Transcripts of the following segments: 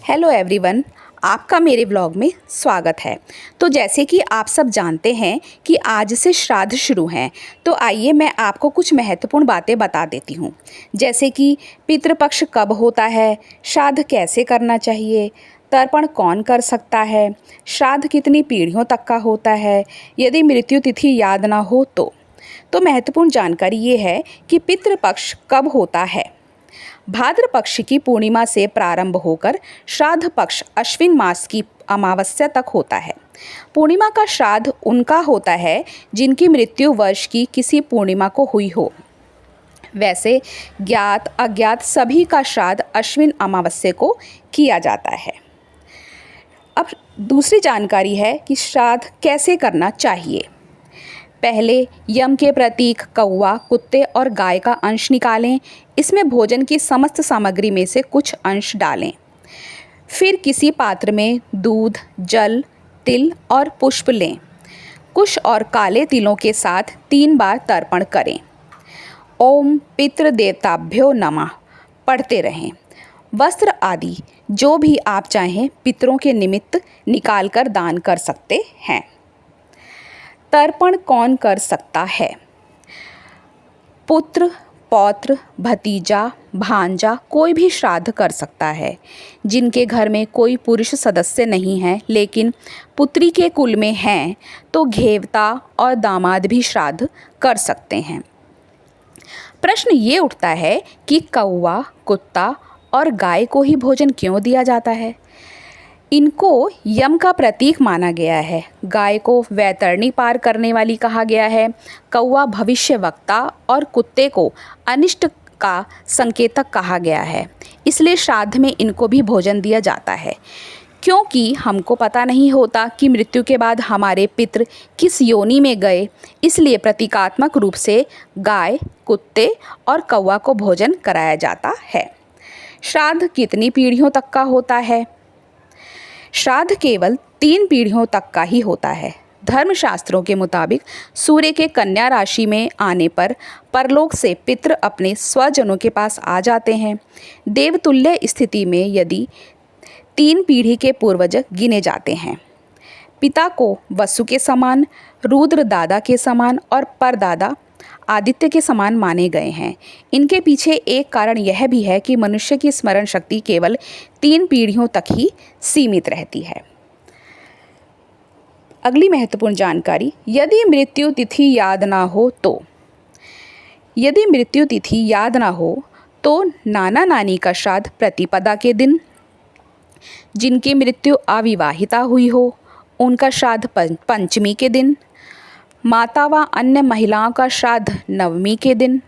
Hello everyone, आपका मेरे blog में स्वागत है। तो जैसे कि आप सब जानते हैं कि आज से श्राद्ध शुरू हैं, तो आइए मैं आपको कुछ महत्वपूर्ण बातें बता देती हूँ। जैसे कि पितृपक्ष कब होता है, श्राद्ध कैसे करना चाहिए, तर्पण कौन कर सकता है, श्राद्ध कितनी पीढ़ियों तक का होता है, यदि मृत्यु तिथि याद ना हो तो महत्वपूर्ण जानकारी ये है कि पितृपक्ष कब होता है। भाद्र पक्ष की पूर्णिमा से प्रारंभ होकर श्राद्ध पक्ष अश्विन मास की अमावस्या तक होता है। पूर्णिमा का श्राद्ध उनका होता है जिनकी मृत्यु वर्ष की किसी पूर्णिमा को हुई हो। वैसे ज्ञात अज्ञात सभी का श्राद्ध अश्विन अमावस्या को किया जाता है। अब दूसरी जानकारी है कि श्राद्ध कैसे करना चाहिए। पहले यम के प्रतीक कौवा, कुत्ते और गाय का अंश निकालें। इसमें भोजन की समस्त सामग्री में से कुछ अंश डालें। फिर किसी पात्र में दूध, जल, तिल और पुष्प लें। कुश और काले तिलों के साथ 3 बार तर्पण करें। ओम पितृदेवताभ्यो नमः पढ़ते रहें। वस्त्र आदि जो भी आप चाहें पितरों के निमित्त निकाल कर दान कर सकते हैं। तर्पण कौन कर सकता है? पुत्र, पौत्र, भतीजा, भांजा कोई भी श्राद्ध कर सकता है। जिनके घर में कोई पुरुष सदस्य नहीं है लेकिन पुत्री के कुल में हैं, तो घेवता और दामाद भी श्राद्ध कर सकते हैं। प्रश्न ये उठता है कि कौवा, कुत्ता और गाय को ही भोजन क्यों दिया जाता है? इनको यम का प्रतीक माना गया है। गाय को वैतरणी पार करने वाली कहा गया है। कौवा भविष्यवक्ता और कुत्ते को अनिष्ट का संकेतक कहा गया है। इसलिए श्राद्ध में इनको भी भोजन दिया जाता है। क्योंकि हमको पता नहीं होता कि मृत्यु के बाद हमारे पितृ किस योनि में गए, इसलिए प्रतीकात्मक रूप से गाय, कुत्ते और कौवा को भोजन कराया जाता है। श्राद्ध कितनी पीढ़ियों तक का होता है? श्राद्ध केवल 3 पीढ़ियों तक का ही होता है। धर्मशास्त्रों के मुताबिक सूर्य के कन्या राशि में आने पर परलोक से पितृ अपने स्वजनों के पास आ जाते हैं। देवतुल्य स्थिति में यदि 3 पीढ़ी के पूर्वज गिने जाते हैं। पिता को वसु के समान, रुद्र दादा के समान और परदादा आदित्य के समान माने गए हैं। इनके पीछे एक कारण यह भी है कि मनुष्य की स्मरण शक्ति केवल 3 पीढ़ियों तक ही सीमित रहती है। अगली महत्वपूर्ण जानकारी, यदि मृत्यु तिथि याद ना हो तो। यदि मृत्यु तिथि याद ना हो तो नाना नानी का श्राद्ध प्रतिपदा के दिन, जिनकी मृत्यु अविवाहिता हुई हो उनका श्राद्ध पंचमी के दिन, माता व अन्य महिलाओं का श्राद्ध नवमी के दिन,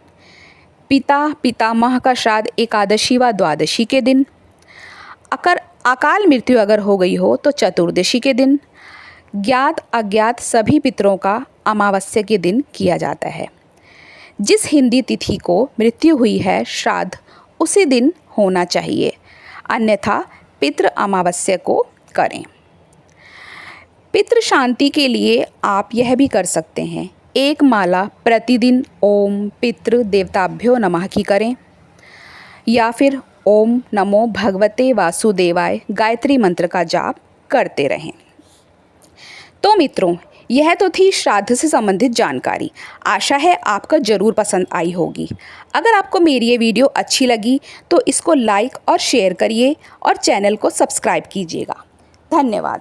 पिता पितामह का श्राद्ध एकादशी व द्वादशी के दिन, अकाल मृत्यु अगर हो गई हो तो चतुर्दशी के दिन, ज्ञात अज्ञात सभी पितरों का अमावस्या के दिन किया जाता है। जिस हिंदी तिथि को मृत्यु हुई है श्राद्ध उसी दिन होना चाहिए, अन्यथा पितृ अमावस्या को करें। पितृ शांति के लिए आप यह भी कर सकते हैं, एक माला प्रतिदिन ओम पितृ देवताभ्यो नमः की करें या फिर ओम नमो भगवते वासुदेवाय गायत्री मंत्र का जाप करते रहें। तो मित्रों, यह तो थी श्राद्ध से संबंधित जानकारी। आशा है आपको ज़रूर पसंद आई होगी। अगर आपको मेरी ये वीडियो अच्छी लगी तो इसको लाइक और शेयर करिए और चैनल को सब्सक्राइब कीजिएगा। धन्यवाद।